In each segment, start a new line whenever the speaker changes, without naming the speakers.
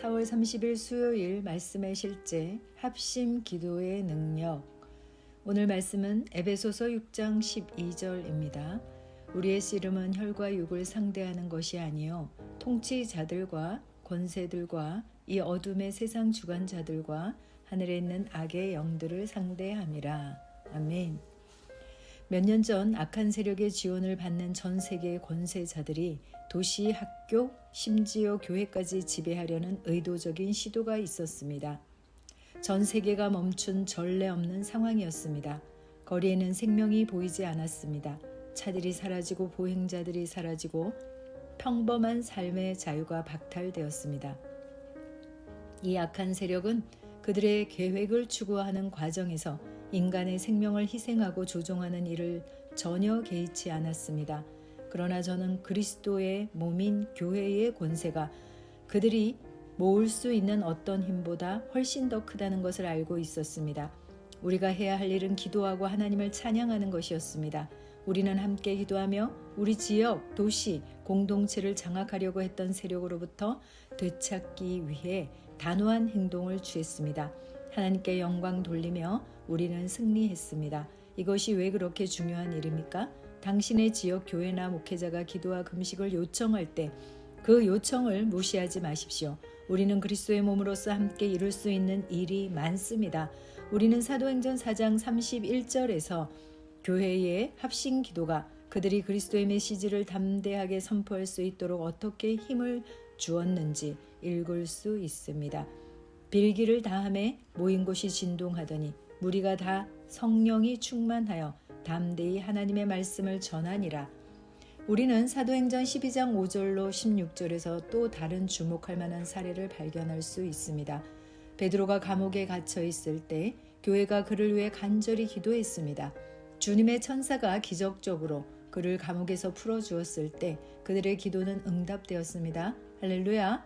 4월 30일 수요일 말씀의 실제 합심 기도의 능력. 오늘 말씀은 에베소서 6장 12절입니다. 우리의 씨름은 혈과 육을 상대하는 것이 아니요 통치자들과 권세들과 이 어둠의 세상 주관자들과 하늘에 있는 악의 영들을 상대함이라. 아멘. 몇 년 전 악한 세력의 지원을 받는 전 세계의 권세자들이 도시, 학교, 심지어 교회까지 지배하려는 의도적인 시도가 있었습니다. 전 세계가 멈춘 전례 없는 상황이었습니다. 거리에는 생명이 보이지 않았습니다. 차들이 사라지고 보행자들이 사라지고 평범한 삶의 자유가 박탈되었습니다. 이 악한 세력은 그들의 계획을 추구하는 과정에서 인간의 생명을 희생하고 조종하는 일을 전혀 개의치 않았습니다. 그러나 저는 그리스도의 몸인 교회의 권세가 그들이 모을 수 있는 어떤 힘보다 훨씬 더 크다는 것을 알고 있었습니다. 우리가 해야 할 일은 기도하고 하나님을 찬양하는 것이었습니다. 우리는 함께 기도하며 우리 지역, 도시, 공동체를 장악하려고 했던 세력으로부터 되찾기 위해 단호한 행동을 취했습니다. 하나님께 영광 돌리며 우리는 승리했습니다. 이것이 왜 그렇게 중요한 일입니까? 당신의 지역 교회나 목회자가 기도와 금식을 요청할 때 그 요청을 무시하지 마십시오. 우리는 그리스도의 몸으로서 함께 이룰 수 있는 일이 많습니다. 우리는 사도행전 4장 31절에서 교회의 합심 기도가 그들이 그리스도의 메시지를 담대하게 선포할 수 있도록 어떻게 힘을 주었는지 읽을 수 있습니다. 빌기를 다함에 모인 곳이 진동하더니 무리가 다 성령이 충만하여 담대히 하나님의 말씀을 전하니라. 우리는 사도행전 12장 5절로 16절에서 또 다른 주목할 만한 사례를 발견할 수 있습니다. 베드로가 감옥에 갇혀 있을 때 교회가 그를 위해 간절히 기도했습니다. 주님의 천사가 기적적으로 그를 감옥에서 풀어주었을 때 그들의 기도는 응답되었습니다. 할렐루야!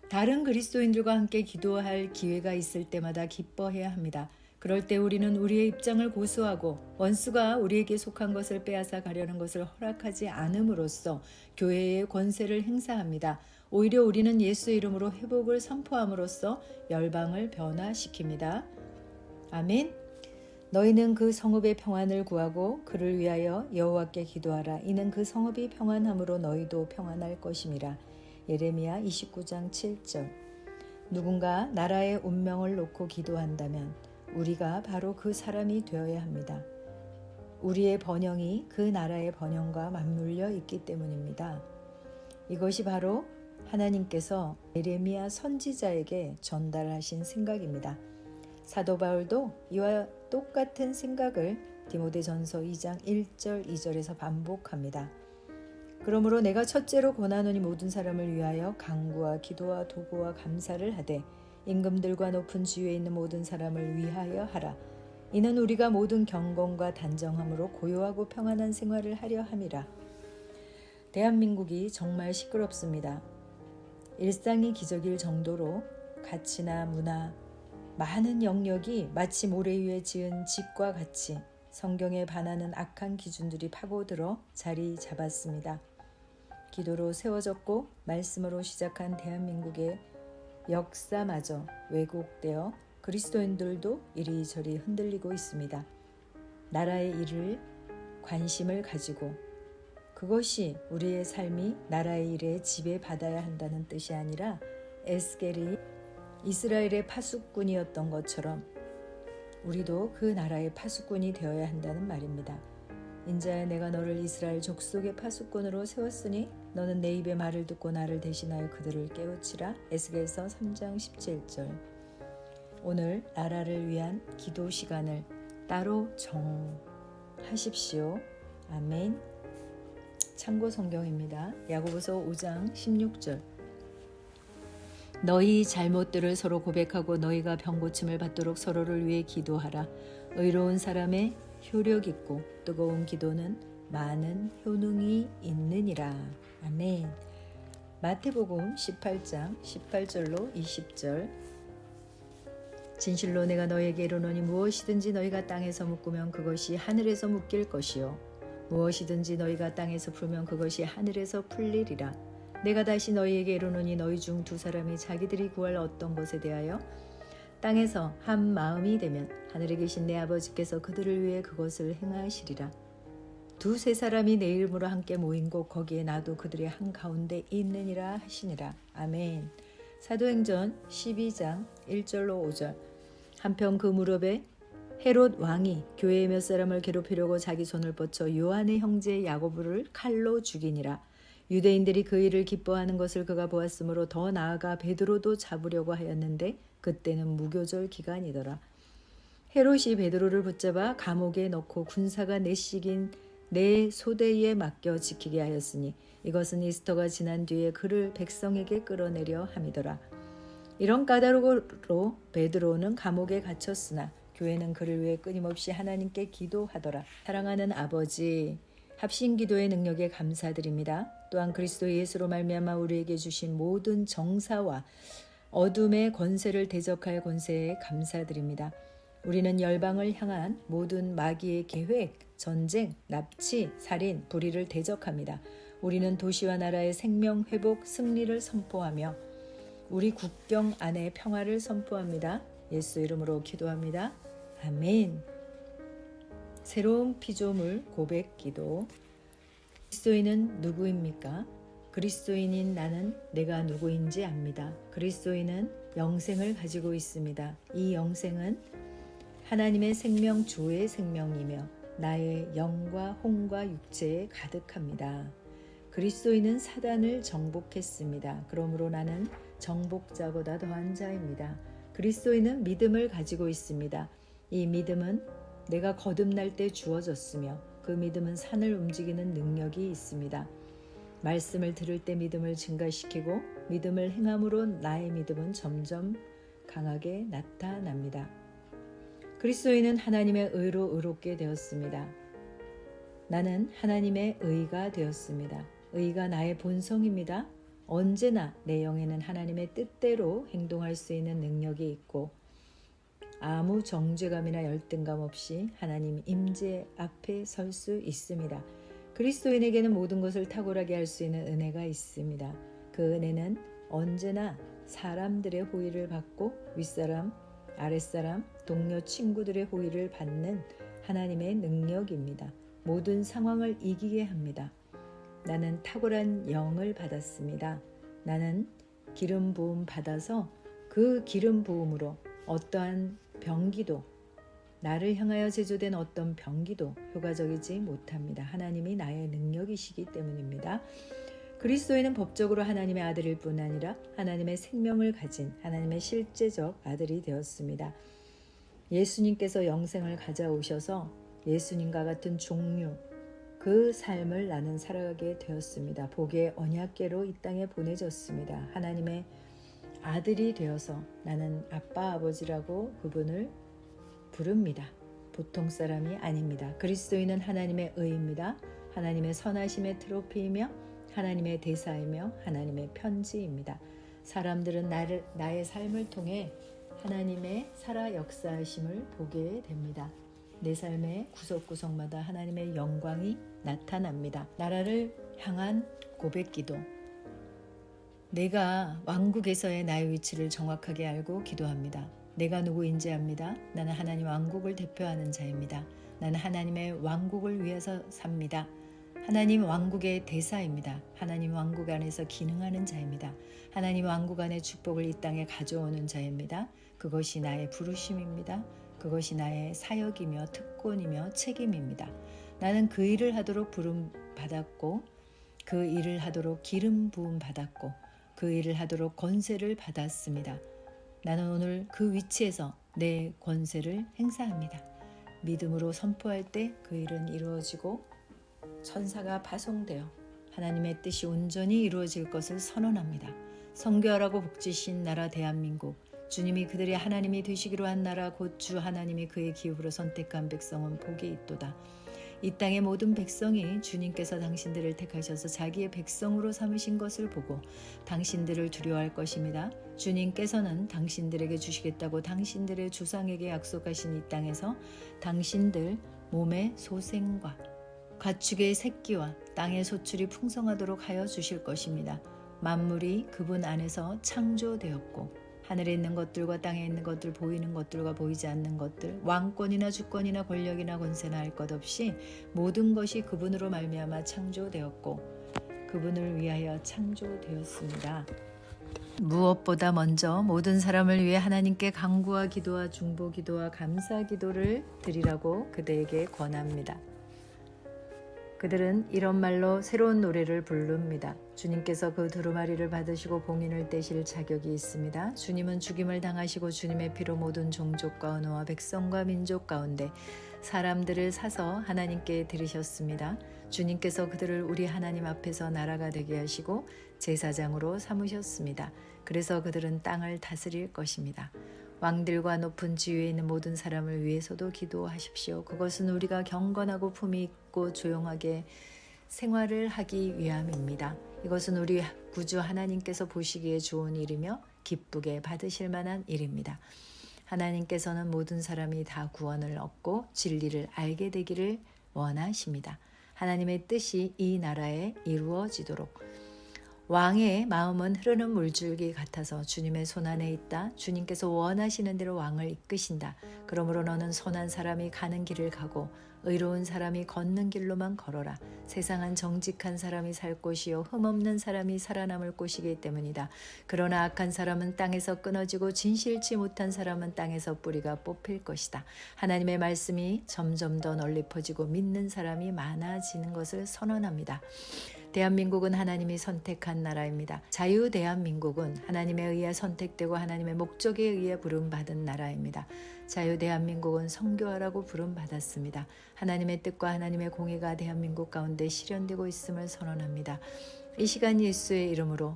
다른 그리스도인들과 함께 기도할 기회가 있을 때마다 기뻐해야 합니다. 그럴 때 우리는 우리의 입장을 고수하고 원수가 우리에게 속한 것을 빼앗아 가려는 것을 허락하지 않음으로써 교회의 권세를 행사합니다. 오히려 우리는 예수 이름으로 회복을 선포함으로써 열방을 변화시킵니다. 아멘. 너희는 그 성읍의 평안을 구하고 그를 위하여 여호와께 기도하라. 이는 그 성읍이 평안함으로 너희도 평안할 것임이라. 예레미야 29장 7절. 누군가 나라의 운명을 놓고 기도한다면 우리가 바로 그 사람이 되어야 합니다. 우리의 번영이 그 나라의 번영과 맞물려 있기 때문입니다. 이것이 바로 하나님께서 예레미야 선지자에게 전달하신 생각입니다. 사도 바울도 이와 똑같은 생각을 디모데전서 2장 1절 2절에서 반복합니다. 그러므로 내가 첫째로 권하노니 모든 사람을 위하여 간구와 기도와 도구와 감사를 하되 임금들과 높은 지위에 있는 모든 사람을 위하여 하라. 이는 우리가 모든 경건과 단정함으로 고요하고 평안한 생활을 하려 함이라. 대한민국이 정말 시끄럽습니다. 일상이 기적일 정도로 가치나 문화, 많은 영역이 마치 모래 위에 지은 집과 같이 성경에 반하는 악한 기준들이 파고들어 자리 잡았습니다. 기도로 세워졌고 말씀으로 시작한 대한민국의 역사마저 왜곡되어 그리스도인들도 이리저리 흔들리고 있습니다. 나라의 일을 관심을 가지고 그것이 우리의 삶이 나라의 일에 지배받아야 한다는 뜻이 아니라 에스겔이 이스라엘의 파수꾼이었던 것처럼 우리도 그 나라의 파수꾼이 되어야 한다는 말입니다. 인자야 내가 너를 이스라엘 족속의 파수꾼으로 세웠으니 너는 내 입의 말을 듣고 나를 대신하여 그들을 깨우치라. 에스겔서 3장 17절. 오늘 나라를 위한 기도 시간을 따로 정하십시오. 아멘. 참고 성경입니다. 야고보서 5장 16절. 너희 잘못들을 서로 고백하고 너희가 병고침을 받도록 서로를 위해 기도하라. 의로운 사람의 효력 있고 뜨거운 기도는 많은 효능이 있느니라. 아멘. 마태복음 18장 18절로 20절. 진실로 내가 너희에게 이르노니 무엇이든지 너희가 땅에서 묶으면 그것이 하늘에서 묶일 것이요 무엇이든지 너희가 땅에서 풀면 그것이 하늘에서 풀리리라. 내가 다시 너희에게 이르노니 너희 중 두 사람이 자기들이 구할 어떤 것에 대하여 땅에서 한 마음이 되면 하늘에 계신 내 아버지께서 그들을 위해 그것을 행하시리라. 두세 사람이 내 이름으로 함께 모인 곳 거기에 나도 그들의 한가운데 있느니라 하시니라. 아멘. 사도행전 12장 1절로 5절. 한편 그 무렵에 헤롯 왕이 교회의 몇 사람을 괴롭히려고 자기 손을 뻗쳐 요한의 형제 야고보를 칼로 죽이니라. 유대인들이 그 일을 기뻐하는 것을 그가 보았으므로 더 나아가 베드로도 잡으려고 하였는데 그때는 무교절 기간이더라. 헤롯이 베드로를 붙잡아 감옥에 넣고 군사가 내식인 내 소대에 맡겨 지키게 하였으니 이것은 이스터가 지난 뒤에 그를 백성에게 끌어내려 함이더라. 이런 까닭으로 베드로는 감옥에 갇혔으나 교회는 그를 위해 끊임없이 하나님께 기도하더라. 사랑하는 아버지, 합심기도의 능력에 감사드립니다. 또한 그리스도 예수로 말미암아 우리에게 주신 모든 정사와 어둠의 권세를 대적할 권세에 감사드립니다. 우리는 열방을 향한 모든 마귀의 계획, 전쟁, 납치, 살인, 불의를 대적합니다. 우리는 도시와 나라의 생명 회복, 승리를 선포하며 우리 국경 안에 평화를 선포합니다. 예수 이름으로 기도합니다. 아멘. 새로운 피조물 고백 기도. 그리스도인은 누구입니까? 그리스도인인 나는 내가 누구인지 압니다. 그리스도인은 영생을 가지고 있습니다. 이 영생은 하나님의 생명 주의 생명이며 나의 영과 혼과 육체에 가득합니다. 그리스도인은 사단을 정복했습니다. 그러므로 나는 정복자보다 더한 자입니다. 그리스도인은 믿음을 가지고 있습니다. 이 믿음은 내가 거듭날 때 주어졌으며 그 믿음은 산을 움직이는 능력이 있습니다. 말씀을 들을 때 믿음을 증가시키고 믿음을 행함으로 나의 믿음은 점점 강하게 나타납니다. 그리스도인은 하나님의 의로 의롭게 되었습니다. 나는 하나님의 의가 되었습니다. 의가 나의 본성입니다. 언제나 내 영에는 하나님의 뜻대로 행동할 수 있는 능력이 있고 아무 정죄감이나 열등감 없이 하나님 임재 앞에 설 수 있습니다. 그리스도인에게는 모든 것을 탁월하게 할 수 있는 은혜가 있습니다. 그 은혜는 언제나 사람들의 호의를 받고 윗사람, 아랫사람, 동료, 친구들의 호의를 받는 하나님의 능력입니다. 모든 상황을 이기게 합니다. 나는 탁월한 영을 받았습니다. 나는 기름 부음 받아서 그 기름 부음으로 어떠한 병기도, 나를 향하여 제조된 어떤 병기도 효과적이지 못합니다. 하나님이 나의 능력이시기 때문입니다. 그리스도인은 법적으로 하나님의 아들일 뿐 아니라 하나님의 생명을 가진 하나님의 실제적 아들이 되었습니다. 예수님께서 영생을 가져오셔서 예수님과 같은 종류, 그 삶을 나는 살아가게 되었습니다. 복의 언약궤로 이 땅에 보내졌습니다. 하나님의 아들이 되어서 나는 아빠 아버지라고 그분을 부릅니다. 보통 사람이 아닙니다. 그리스도인은 하나님의 의입니다. 하나님의 선하심의 트로피이며 하나님의 대사이며 하나님의 편지입니다. 사람들은 나의 삶을 통해 하나님의 살아 역사하심을 보게 됩니다. 내 삶의 구석구석마다 하나님의 영광이 나타납니다. 나라를 향한 고백기도. 내가 왕국에서의 나의 위치를 정확하게 알고 기도합니다. 내가 누구인지 압니다. 나는 하나님 왕국을 대표하는 자입니다. 나는 하나님의 왕국을 위해서 삽니다. 하나님 왕국의 대사입니다. 하나님 왕국 안에서 기능하는 자입니다. 하나님 왕국 안의 축복을 이 땅에 가져오는 자입니다. 그것이 나의 부르심입니다. 그것이 나의 사역이며 특권이며 책임입니다. 나는 그 일을 하도록 부름 받았고 그 일을 하도록 기름 부음 받았고 그 일을 하도록 권세를 받았습니다. 나는 오늘 그 위치에서 내 권세를 행사합니다. 믿음으로 선포할 때 그 일은 이루어지고 천사가 파송되어 하나님의 뜻이 온전히 이루어질 것을 선언합니다. 선교하라고 복지신 나라 대한민국, 주님이 그들의 하나님이 되시기로 한 나라 곧 주 하나님이 그의 기업으로 선택한 백성은 복이 있도다. 이 땅의 모든 백성이 주님께서 당신들을 택하셔서 자기의 백성으로 삼으신 것을 보고 당신들을 두려워할 것입니다. 주님께서는 당신들에게 주시겠다고 당신들의 조상에게 약속하신 이 땅에서 당신들 몸의 소생과 가축의 새끼와 땅의 소출이 풍성하도록 하여 주실 것입니다. 만물이 그분 안에서 창조되었고 하늘에 있는 것들과 땅에 있는 것들, 보이는 것들과 보이지 않는 것들, 왕권이나 주권이나 권력이나 권세나 할 것 없이 모든 것이 그분으로 말미암아 창조되었고 그분을 위하여 창조되었습니다. 무엇보다 먼저 모든 사람을 위해 하나님께 간구와 기도와 중보 기도와 감사 기도를 드리라고 그대에게 권합니다. 그들은 이런 말로 새로운 노래를 부릅니다. 주님께서 그 두루마리를 받으시고 봉인을 떼실 자격이 있습니다. 주님은 죽임을 당하시고 주님의 피로 모든 종족과 언어와 백성과 민족 가운데 사람들을 사서 하나님께 드리셨습니다. 주님께서 그들을 우리 하나님 앞에서 나라가 되게 하시고 제사장으로 삼으셨습니다. 그래서 그들은 땅을 다스릴 것입니다. 왕들과 높은 지위에 있는 모든 사람을 위해서도 기도하십시오. 그것은 우리가 경건하고 품위 있고 조용하게 생활을 하기 위함입니다. 이것은 우리 구주 하나님께서 보시기에 좋은 일이며 기쁘게 받으실 만한 일입니다. 하나님께서는 모든 사람이 다 구원을 얻고 진리를 알게 되기를 원하십니다. 하나님의 뜻이 이 나라에 이루어지도록. 왕의 마음은 흐르는 물줄기 같아서 주님의 손안에 있다. 주님께서 원하시는 대로 왕을 이끄신다. 그러므로 너는 선한 사람이 가는 길을 가고 의로운 사람이 걷는 길로만 걸어라. 세상은 정직한 사람이 살 곳이요 흠없는 사람이 살아남을 곳이기 때문이다. 그러나 악한 사람은 땅에서 끊어지고 진실치 못한 사람은 땅에서 뿌리가 뽑힐 것이다. 하나님의 말씀이 점점 더 널리 퍼지고 믿는 사람이 많아지는 것을 선언합니다. 대한민국은 하나님이 선택한 나라입니다. 자유 대한민국은 하나님에 의해 선택되고 하나님의 목적에 의해 부름받은 나라입니다. 자유 대한민국은 선교하라고 부름받았습니다. 하나님의 뜻과 하나님의 공의가 대한민국 가운데 실현되고 있음을 선언합니다. 이 시간 예수의 이름으로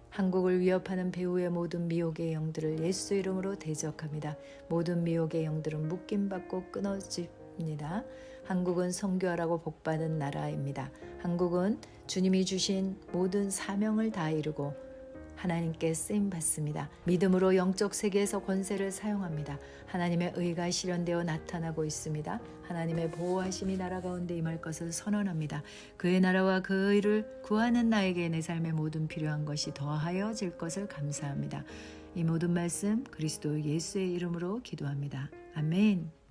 한국을 위협하는 배후의 모든 미혹의 영들을 예수 이름으로 대적합니다. 모든 미혹의 영들은 묶임받고 끊어집니다. 한국은 선교하라고 복받은 나라입니다. 한국은 주님이 주신 모든 사명을 다 이루고 하나님께 쓰임받습니다. 믿음으로 영적 세계에서 권세를 사용합니다. 하나님의 의가 실현되어 나타나고 있습니다. 하나님의 보호하심이 나라 가운데 임할 것을 선언합니다. 그의 나라와 그 의를 구하는 나에게 내 삶의 모든 필요한 것이 더하여질 것을 감사합니다. 이 모든 말씀 그리스도 예수의 이름으로 기도합니다. 아멘.